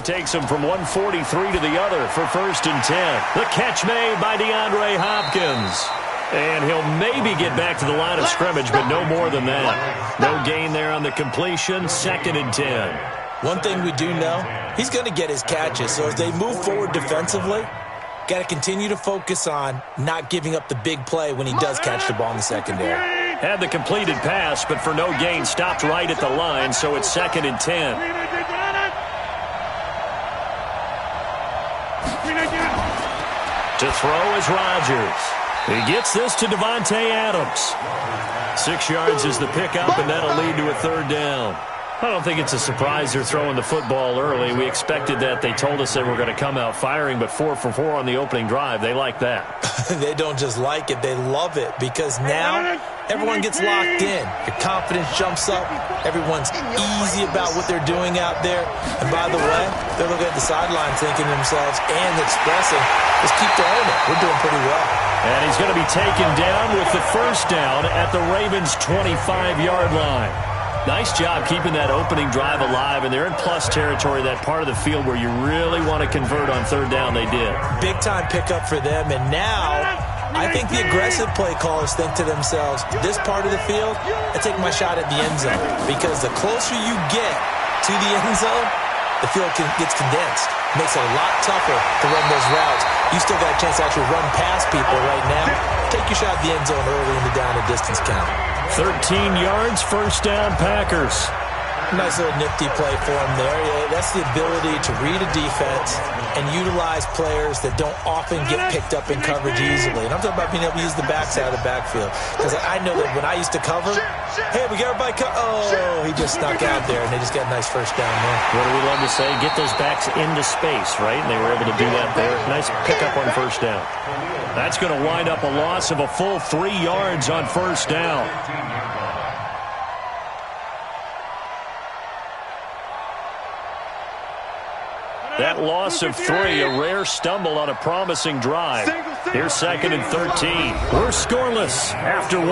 takes him from 143 to the other for 1st and 10. The catch made by DeAndre Hopkins. And he'll maybe get back to the line of scrimmage, but no more than that. No gain there on the completion, 2nd and 10. One thing we do know, he's going to get his catches. So as they move forward defensively, got to continue to focus on not giving up the big play when he does catch the ball in the secondary. Had the completed pass, but for no gain, stopped right at the line, so it's 2nd and 10. To throw is Rodgers. He gets this to Devontae Adams. 6 yards is the pickup, and that'll lead to a 3rd down. I don't think it's a surprise they're throwing the football early. We expected that. They told us they were going to come out firing, but 4 for 4 on the opening drive. They like that. They don't just like it. They love it because now everyone gets locked in. Your confidence jumps up. Everyone's easy about what they're doing out there. And by the way, they're looking at the sideline thinking to themselves and expressing, just keep throwing it. We're doing pretty well. And he's going to be taken down with the 1st down at the Ravens' 25-yard line. Nice job keeping that opening drive alive, and they're in plus territory, that part of the field where you really want to convert on 3rd down. They did. Big-time pickup for them, and now I think the aggressive play callers think to themselves, this part of the field, I take my shot at the end zone, because the closer you get to the end zone, the field gets condensed. Makes it a lot tougher to run those routes. You still got a chance to actually run past people right now. Take your shot at the end zone early in the down and distance count. 13 yards, 1st down, Packers. Nice little nifty play for him there. Yeah, that's the ability to read a defense and utilize players that don't often get picked up in coverage easily. And I'm talking about being able to use the backside of the backfield. Because I know that when I used to cover, hey, we got everybody oh, he just snuck out there, and they just got a nice 1st down there. What do we love to say? Get those backs into space, right? And they were able to do that there. Nice pickup on 1st down. That's going to wind up a loss of a full 3 yards on 1st down. That loss of 3, a rare stumble on a promising drive. Here's 2nd and 13. We're scoreless after 1.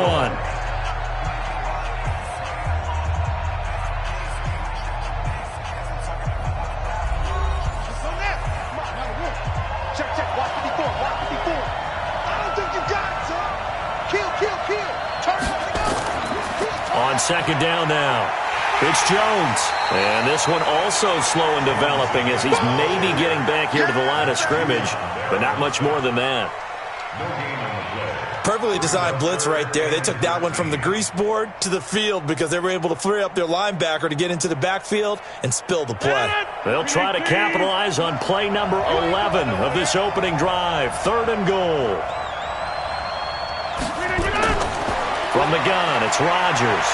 On 2nd down now. It's Jones. And this one also slow in developing as he's maybe getting back here to the line of scrimmage, but not much more than that. Perfectly designed blitz right there. They took that one from the grease board to the field because they were able to free up their linebacker to get into the backfield and spill the play. They'll try to capitalize on play number 11 of this opening drive. 3rd and goal. From the gun, it's Rodgers.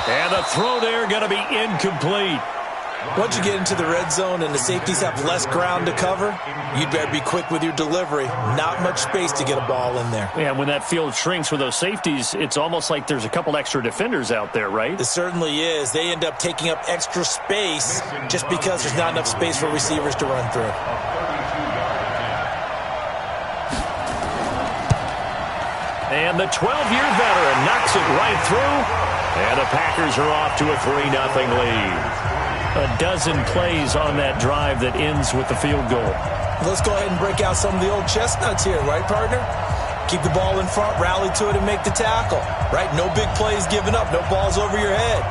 And the throw there going to be incomplete. Once you get into the red zone and the safeties have less ground to cover, you'd better be quick with your delivery. Not much space to get a ball in there. Yeah, when that field shrinks with those safeties, it's almost like there's a couple extra defenders out there, right? It certainly is. They end up taking up extra space just because there's not enough space for receivers to run through. And the 12-year veteran knocks it right through. And the Packers are off to a 3-0 lead. A dozen plays on that drive that ends with the field goal. Let's go ahead and break out some of the old chestnuts here, right, partner? Keep the ball in front, rally to it, and make the tackle, right? No big plays given up, no balls over your head.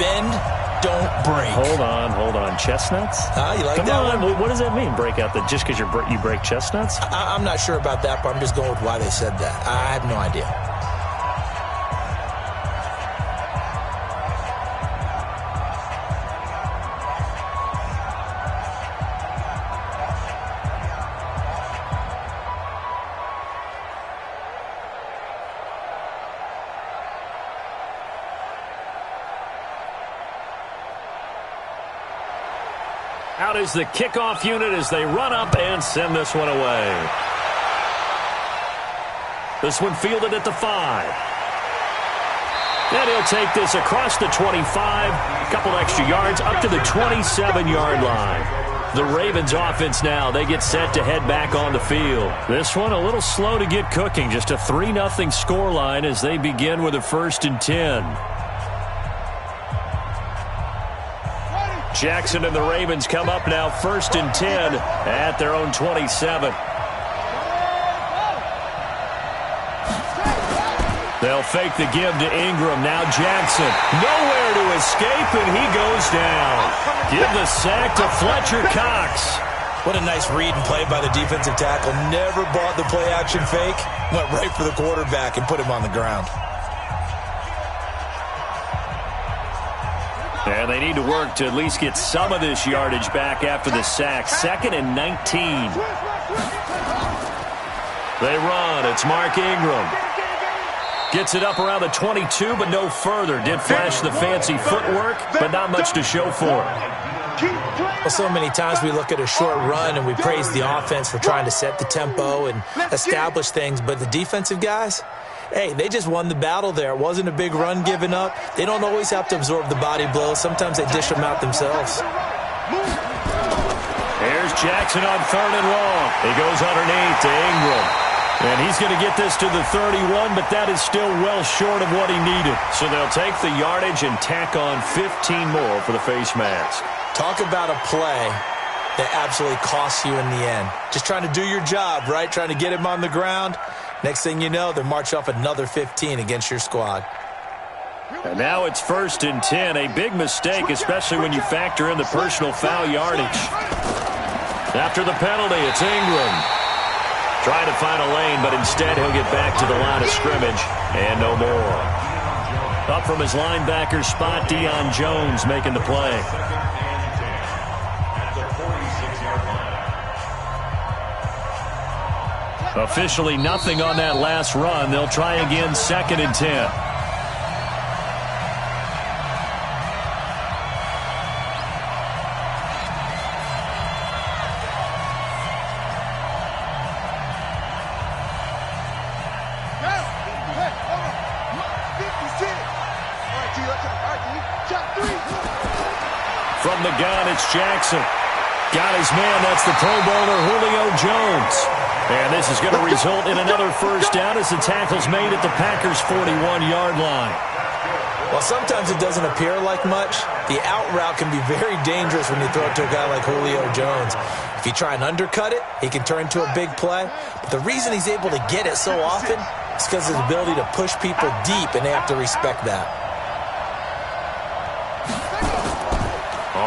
Bend, don't break. Hold on. Chestnuts? You like that one? What does that mean, break out? That just because you break chestnuts? I'm not sure about that, but I'm just going with why they said that. I have no idea. Out is the kickoff unit as they run up and send this one away. This one fielded at the 5. And he'll take this across the 25, a couple extra yards, up to the 27-yard line. The Ravens offense now, they get set to head back on the field. This one a little slow to get cooking, just a 3-0 scoreline as they begin with a 1st and 10. Jackson and the Ravens come up now 1st and 10 at their own 27. They'll fake the give to Ingram. Now Jackson. Nowhere to escape, and he goes down. Give the sack to Fletcher Cox. What a nice read and play by the defensive tackle. Never bought the play-action fake. Went right for the quarterback and put him on the ground. And they need to work to at least get some of this yardage back after the sack. 2nd and 19. They run. It's Mark Ingram. Gets it up around the 22, but no further. Did flash the fancy footwork, but not much to show for it. Well, so many times we look at a short run and we praise the offense for trying to set the tempo and establish things, but the defensive guys, hey, they just won the battle there. It wasn't a big run given up. They don't always have to absorb the body blows. Sometimes they dish them out themselves. Here's Jackson on 3rd and long. He goes underneath to Ingram. And he's going to get this to the 31, but that is still well short of what he needed. So they'll take the yardage and tack on 15 more for the face mask. Talk about a play that absolutely costs you in the end. Just trying to do your job, right? Trying to get him on the ground. Next thing you know, they march off another 15 against your squad. And now it's 1st and 10. A big mistake, especially when you factor in the personal foul yardage. After the penalty, it's Ingram. Trying to find a lane, but instead he'll get back to the line of scrimmage, and no more. Up from his linebacker spot, Deion Jones making the play. Officially nothing on that last run. They'll try again 2nd and 10. From the gun, it's Jackson. Got his man. That's the Pro Bowler, Julio Jones. And this is going to result in another first down as the tackle's made at the Packers' 41-yard line. Well, sometimes it doesn't appear like much. The out route can be very dangerous when you throw it to a guy like Julio Jones. If you try and undercut it, he can turn into a big play. But the reason he's able to get it so often is because of his ability to push people deep, and they have to respect that.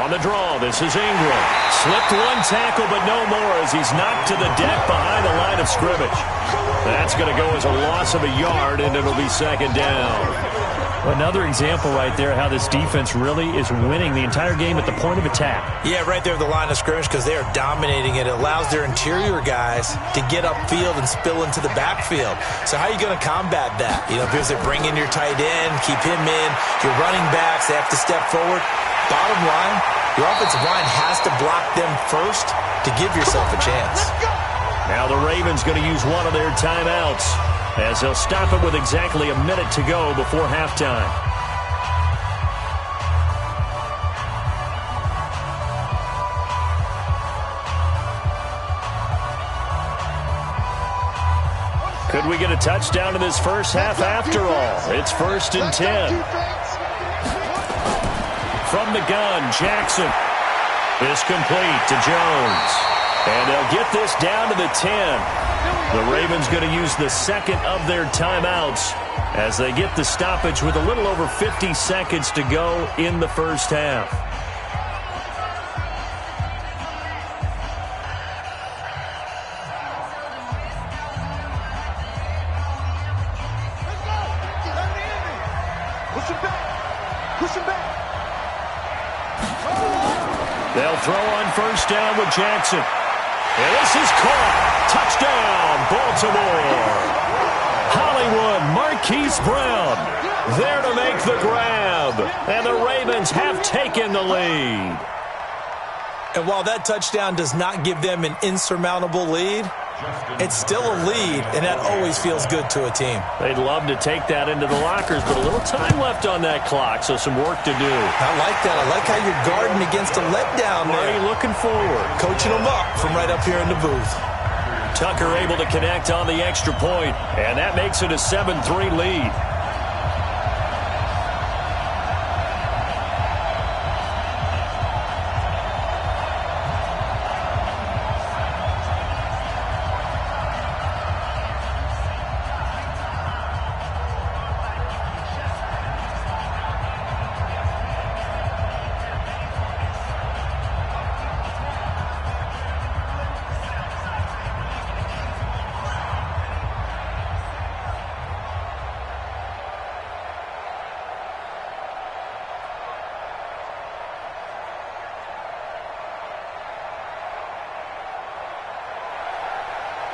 On the draw, this is Ingram. Slipped one tackle, but no more as he's knocked to the deck behind the line of scrimmage. That's going to go as a loss of a yard, and it'll be 2nd down. Another example right there how this defense really is winning the entire game at the point of attack. Yeah, right there at the line of scrimmage because they are dominating it. It allows their interior guys to get upfield and spill into the backfield. So how are you going to combat that? You know, because they bring in your tight end, keep him in, your running backs, they have to step forward. Bottom line, your offensive line has to block them first to give yourself a chance. Now the Ravens going to use one of their timeouts as they'll stop it with exactly a minute to go before halftime. Could we get a touchdown in this first half after all? It's 1st and 10. From the gun, Jackson. This complete to Jones. And they'll get this down to the 10. The Ravens going to use the 2nd of their timeouts as they get the stoppage with a little over 50 seconds to go in the first half. They'll throw on first down with Jackson. And this is caught. Touchdown, Baltimore. Hollywood, Marquise Brown there to make the grab. And the Ravens have taken the lead. And while that touchdown does not give them an insurmountable lead, it's still a lead, and that always feels good to a team. They'd love to take that into the lockers, but a little time left on that clock, so some work to do. I like that. I like how you're guarding against a letdown there. Already looking forward. Coaching them up from right up here in the booth. Tucker able to connect on the extra point, and that makes it a 7-3 lead.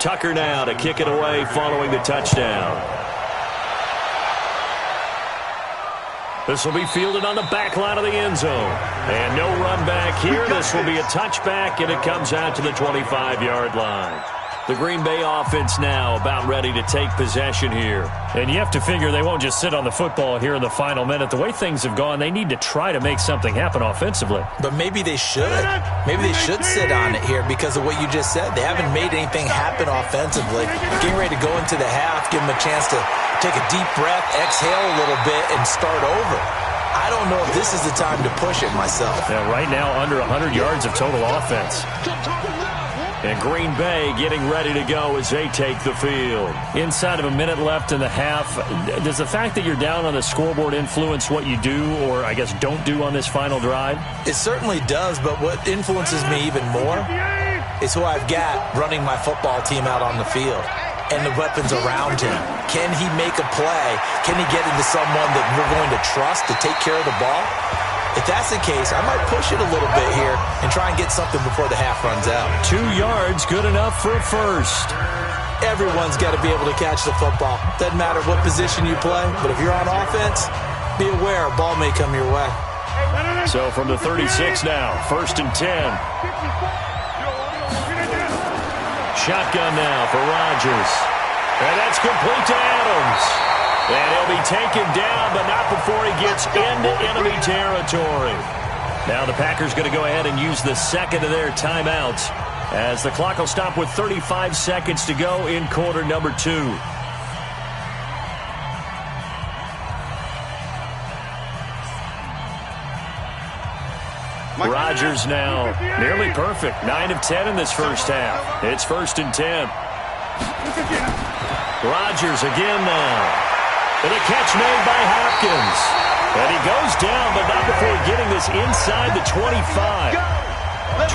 Tucker now to kick it away following the touchdown. This will be fielded on the back line of the end zone. And no run back here. This will be a touchback, and it comes out to the 25-yard line. The Green Bay offense now about ready to take possession here. And you have to figure they won't just sit on the football here in the final minute. The way things have gone, they need to try to make something happen offensively. But maybe they should. Maybe they should sit on it here because of what you just said. They haven't made anything happen offensively. Getting ready to go into the half, give them a chance to take a deep breath, exhale a little bit, and start over. I don't know if this is the time to push it myself. Yeah, right now, under 100 yards of total offense. And Green Bay getting ready to go as they take the field. Inside of a minute left in the half, does the fact that you're down on the scoreboard influence what you do or, I guess, don't do on this final drive? It certainly does, but what influences me even more is who I've got running my football team out on the field and the weapons around him. Can he make a play? Can he get into someone that we're going to trust to take care of the ball? If that's the case, I might push it a little bit here and try and get something before the half runs out. 2 yards, good enough for a first. Everyone's got to be able to catch the football. Doesn't matter what position you play, but if you're on offense, be aware a ball may come your way. So from the 36 now, 1st and 10. Shotgun now for Rodgers. And that's complete to Adams. And he'll be taken down, but not before he gets into enemy territory. Now the Packers going to go ahead and use the second of their timeouts as the clock will stop with 35 seconds to go in quarter number 2. Rodgers now nearly perfect. 9 of 10 in this first half. It's 1st and 10. Rodgers again now. And a catch made by Hopkins. And he goes down, but not before getting this inside the 25.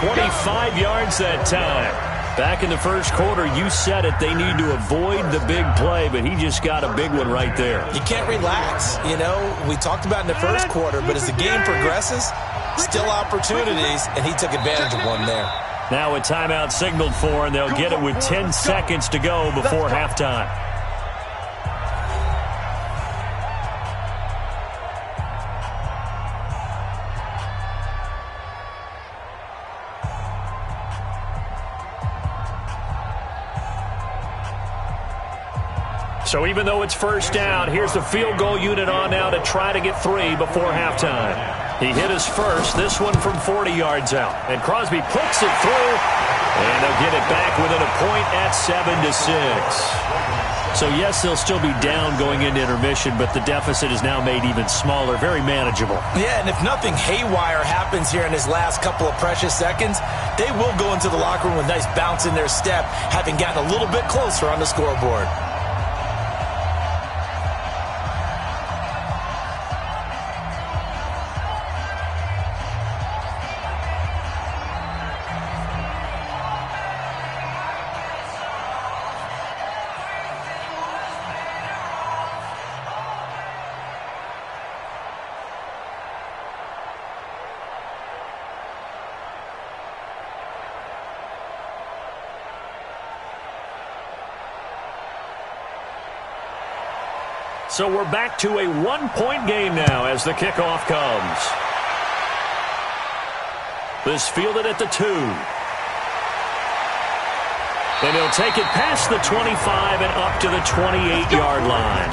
25 yards that time. Back in the first quarter, you said it, they need to avoid the big play, but he just got a big one right there. You can't relax. You know, we talked about in the first quarter, but as the game progresses, still opportunities, and he took advantage of one there. Now a timeout signaled for, and they'll get it with 10 seconds to go before halftime. So even though it's first down, here's the field goal unit on now to try to get 3 before halftime. He hit his first, this one from 40 yards out. And Crosby puts it through, and they'll get it back within a point at 7-6. So yes, they'll still be down going into intermission, but the deficit is now made even smaller, very manageable. Yeah, and if nothing haywire happens here in his last couple of precious seconds, they will go into the locker room with a nice bounce in their step, having gotten a little bit closer on the scoreboard. So we're back to a 1-point game now as the kickoff comes. This fielded at the 2. And he'll take it past the 25 and up to the 28-yard line.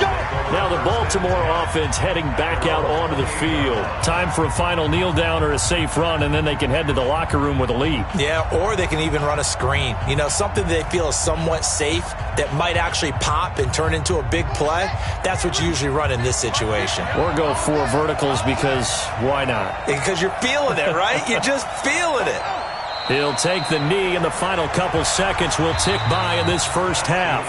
Now the Baltimore offense heading back out onto the field. Time for a final kneel down or a safe run, and then they can head to the locker room with a lead. Yeah, or they can even run a screen. You know, something they feel is somewhat safe that might actually pop and turn into a big play. That's what you usually run in this situation. Or go 4 verticals because why not? Because you're feeling it, right? You're just feeling it. He'll take the knee, and the final couple seconds will tick by in this first half.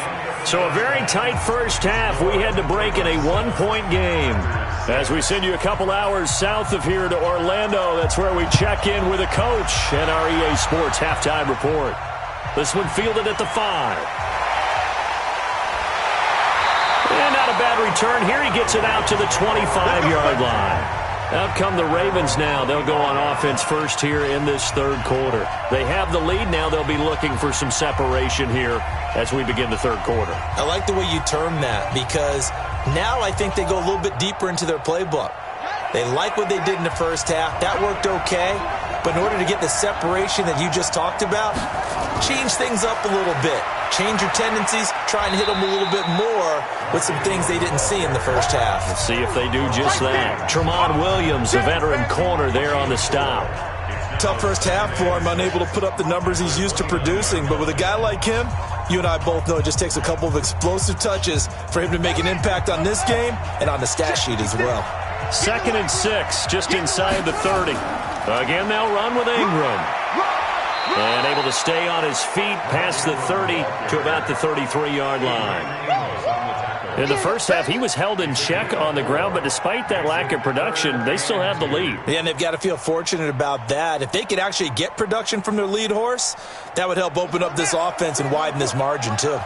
So a very tight first half. We had to break in a 1-point game. As we send you a couple hours south of here to Orlando, that's where we check in with a coach and our EA Sports halftime report. This one fielded at the 5. And not a bad return here. He gets it out to the 25-yard line. Out come the Ravens now. They'll go on offense first here in this third quarter. They have the lead now. They'll be looking for some separation here as we begin the third quarter. I like the way you term that, because now I think they go a little bit deeper into their playbook. They like what they did in the first half. That worked okay. But in order to get the separation that you just talked about, change things up a little bit. Change your tendencies, try and hit them a little bit more with some things they didn't see in the first half. Let's see if they do just that. Tremont Williams, a veteran corner there on the stop. Tough first half for him, unable to put up the numbers he's used to producing. But with a guy like him, you and I both know it just takes a couple of explosive touches for him to make an impact on this game and on the stat sheet as well. 2nd and 6, just inside the 30. Again, they'll run with Ingram. And able to stay on his feet past the 30 to about the 33-yard line. In the first half, he was held in check on the ground, but despite that lack of production, they still have the lead. Yeah, and they've got to feel fortunate about that. If they could actually get production from their lead horse, that would help open up this offense and widen this margin, too.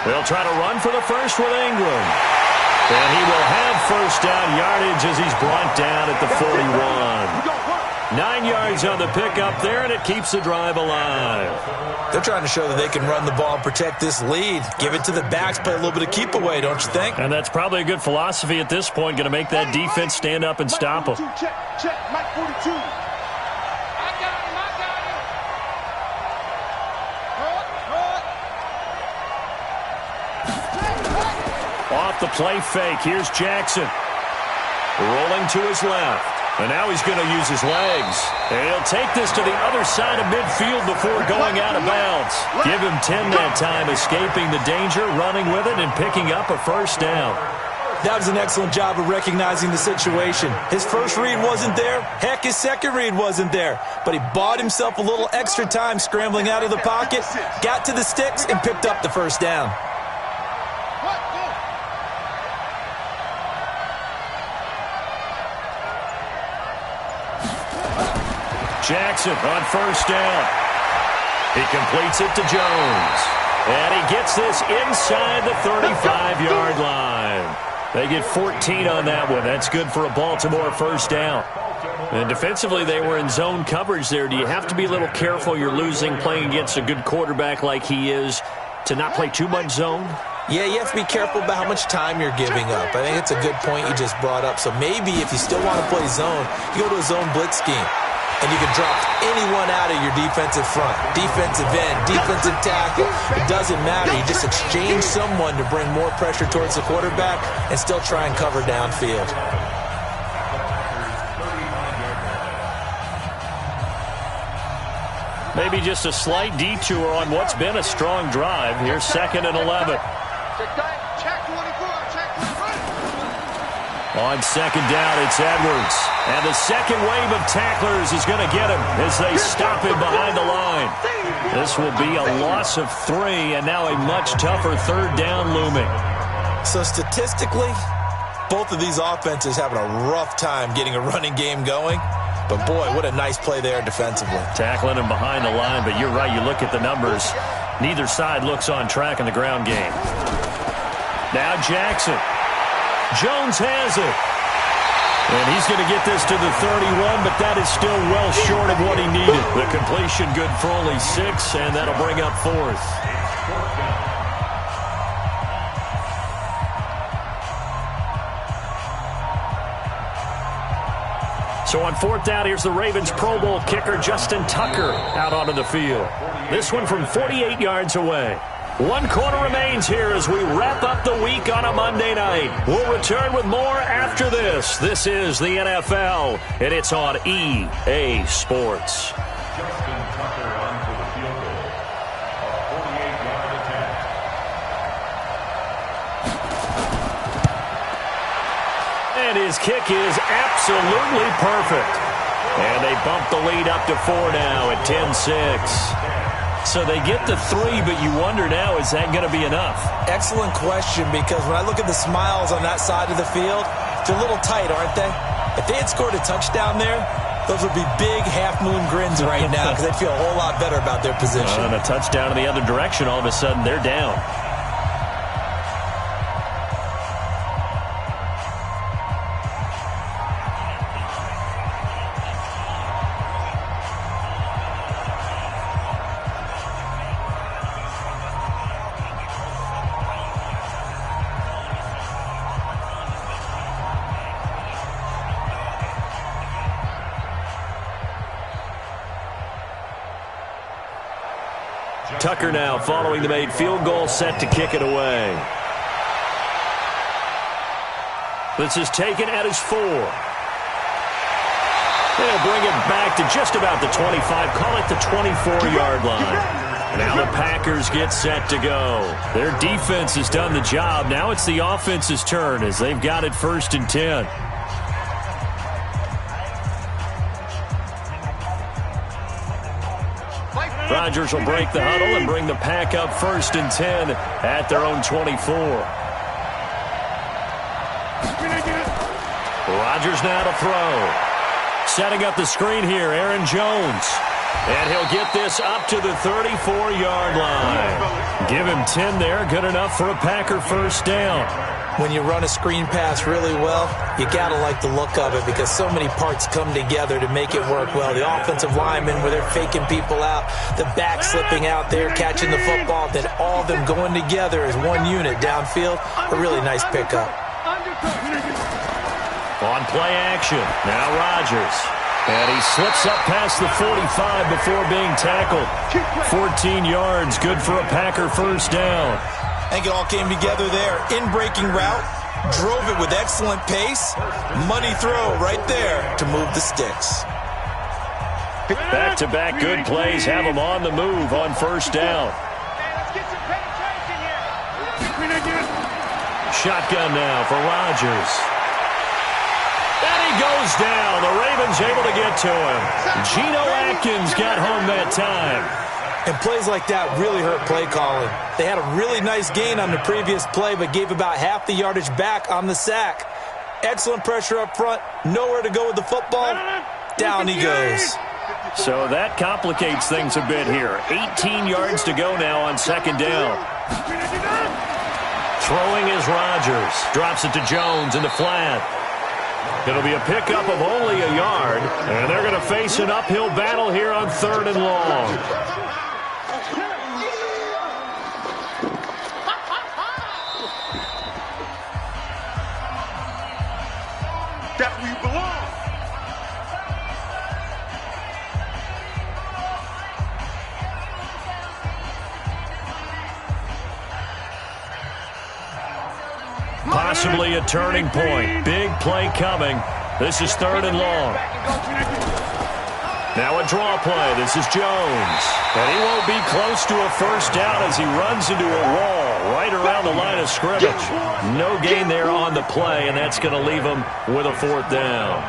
They'll try to run for the first with Ingram. And he will have first down yardage as he's brought down at the 41. 9 yards on the pickup there, and it keeps the drive alive. They're trying to show that they can run the ball and protect this lead. Give it to the backs, play a little bit of keep away, don't you think? And that's probably a good philosophy at this point, going to make that defense stand up and stop them. Check, Mike 42. Off the play fake, here's Jackson. Rolling to his left. And now he's going to use his legs. And he'll take this to the other side of midfield before going out of bounds. Give him 10 that time, escaping the danger, running with it, and picking up a first down. That was an excellent job of recognizing the situation. His first read wasn't there. Heck, his second read wasn't there. But he bought himself a little extra time scrambling out of the pocket, got to the sticks, and picked up the first down. Jackson on first down. He completes it to Jones. And he gets this inside the 35-yard line. They get 14 on that one. That's good for a Baltimore first down. And defensively, they were in zone coverage there. Do you have to be a little careful? You're losing playing against a good quarterback like he is to not play too much zone? Yeah, you have to be careful about how much time you're giving up. I think it's a good point you just brought up. So maybe if you still want to play zone, you go to a zone blitz scheme. And you can drop anyone out of your defensive front, defensive end, defensive tackle. It doesn't matter. You just exchange someone to bring more pressure towards the quarterback and still try and cover downfield. Maybe just a slight detour on what's been a strong drive. Here's 2nd and 11. On 2nd down, it's Edwards. And the second wave of tacklers is going to get him as they stop him behind the line. This will be a loss of 3, and now a much tougher third down looming. So statistically, both of these offenses having a rough time getting a running game going. But, boy, what a nice play there defensively. Tackling him behind the line, but you're right. You look at the numbers. Neither side looks on track in the ground game. Now Jackson. Jones has it. And he's going to get this to the 31, but that is still well short of what he needed. The completion good for only 6, and that'll bring up 4th. So on 4th down, here's the Ravens Pro Bowl kicker Justin Tucker out onto the field. This one from 48 yards away. 1 quarter remains here as we wrap up the week on a Monday night. We'll return with more after this. This is the NFL, and it's on EA Sports. And his kick is absolutely perfect. And they bump the lead up to 4 now at 10-6. So they get the 3, but you wonder now, is that going to be enough? Excellent question, because when I look at the smiles on that side of the field, they're a little tight, aren't they? If they had scored a touchdown there, those would be big half-moon grins right now because they'd feel a whole lot better about their position. And a touchdown in the other direction, all of a sudden they're down. Tucker now following the made field goal, set to kick it away. This is taken at his 4. They'll bring it back to just about the 25, call it the 24-yard line. Now the Packers get set to go. Their defense has done the job. Now it's the offense's turn as they've got it 1st and 10. Rodgers will break the huddle and bring the Pack up 1st and 10 at their own 24. Rodgers now to throw. Setting up the screen here, Aaron Jones. And he'll get this up to the 34-yard line. Give him 10 there, good enough for a Packer 1st down. When you run a screen pass really well, you got to like the look of it because so many parts come together to make it work well. The offensive linemen, where they're faking people out, the back slipping out there, catching the football, then all of them going together as one unit downfield. A really nice pickup. On play action, now Rodgers. And he slips up past the 45 before being tackled. 14 yards, good for a Packer 1st down. I think it all came together there. In-breaking route, drove it with excellent pace. Money throw right there to move the sticks. Back-to-back good plays have him on the move on 1st down. Shotgun now for Rodgers. And he goes down. The Ravens able to get to him. Geno Atkins got home that time. And plays like that really hurt play calling. They had a really nice gain on the previous play, but gave about half the yardage back on the sack. Excellent pressure up front. Nowhere to go with the football. Down he goes. So that complicates things a bit here. 18 yards to go now on 2nd down. Throwing is Rodgers. Drops it to Jones in the flat. It'll be a pickup of only a yard, and they're going to face an uphill battle here on 3rd and long. That's where you belong. Possibly a turning point. Big play coming. This is 3rd and long. Now a draw play. This is Jones. And he won't be close to a 1st down as he runs into a wall right around the line of scrimmage. No gain there on the play, and that's going to leave him with a 4th down.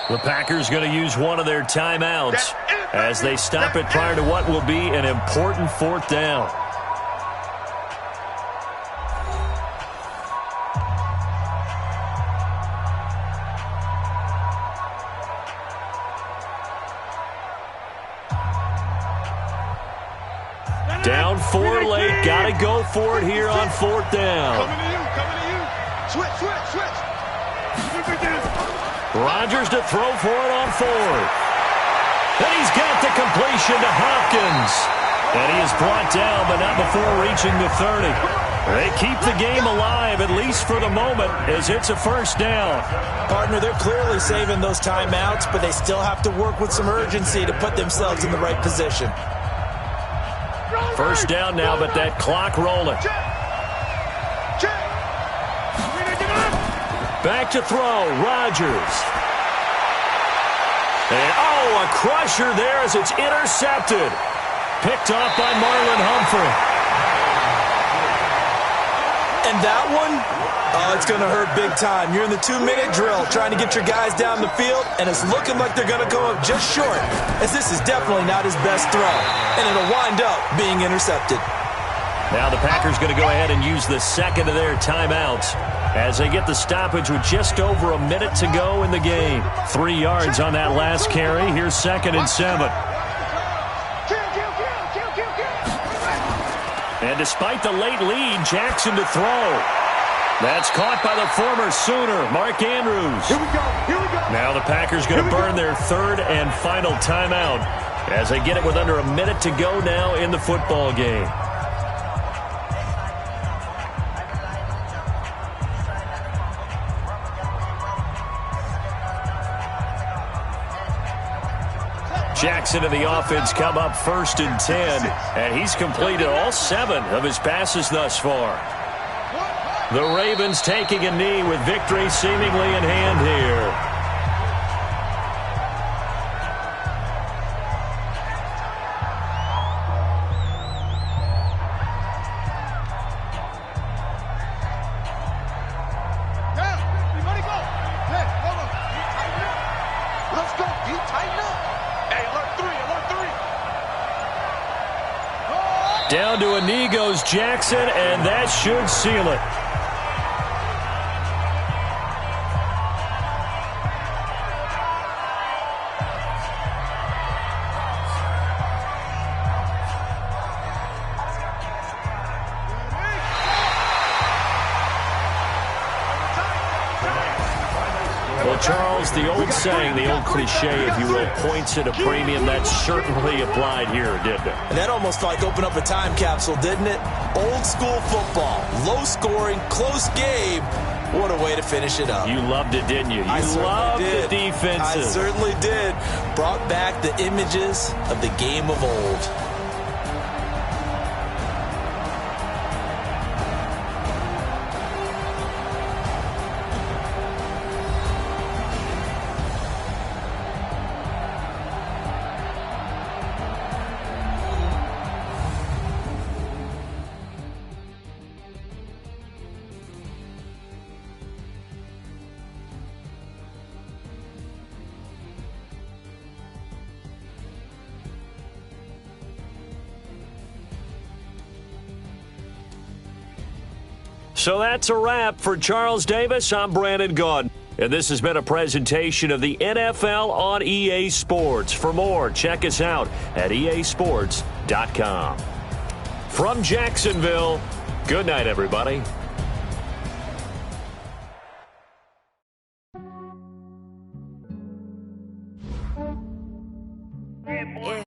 The Packers going to use one of their timeouts as they stop it prior to what will be an important 4th down. Down 4 late, got to go for it here on 4th down. Coming to you. Switch. Rodgers to throw for it on 4th. And he's got the completion to Hopkins. And he is brought down, but not before reaching the 30. They keep the game alive, at least for the moment, as it's a 1st down. Partner, they're clearly saving those timeouts, but they still have to work with some urgency to put themselves in the right position. 1st down now, but that clock rolling. Back to throw, Rodgers. And, a crusher there as it's intercepted. Picked off by Marlon Humphrey. And that one, it's going to hurt big time. You're in the 2-minute drill trying to get your guys down the field, and it's looking like they're going to come up just short, as this is definitely not his best throw, and it'll wind up being intercepted. Now the Packers going to go ahead and use the 2nd of their timeouts as they get the stoppage with just over a minute to go in the game. 3 yards on that last carry. Here's 2nd and 7. And despite the late lead, Jackson to throw. That's caught by the former Sooner, Mark Andrews. Here we go. Now the Packers going to burn their 3rd and final timeout as they get it with under a minute to go now in the football game. Jackson and the offense come up 1st and 10, and he's completed all 7 of his passes thus far. The Ravens taking a knee with victory seemingly in hand here. Down to a knee goes Jackson, and that should seal it. Well, Charles, the old saying, the old cliche, if you will, points at a premium. That certainly applied here, didn't it? And that almost like opened up a time capsule, didn't it? Old school football, low scoring, close game. What a way to finish it up. You loved it, didn't you? You loved the defenses. I certainly did. Brought back the images of the game of old. So that's a wrap for Charles Davis. I'm Brandon Gaudin, and this has been a presentation of the NFL on EA Sports. For more, check us out at easports.com. From Jacksonville, good night, everybody. Yeah.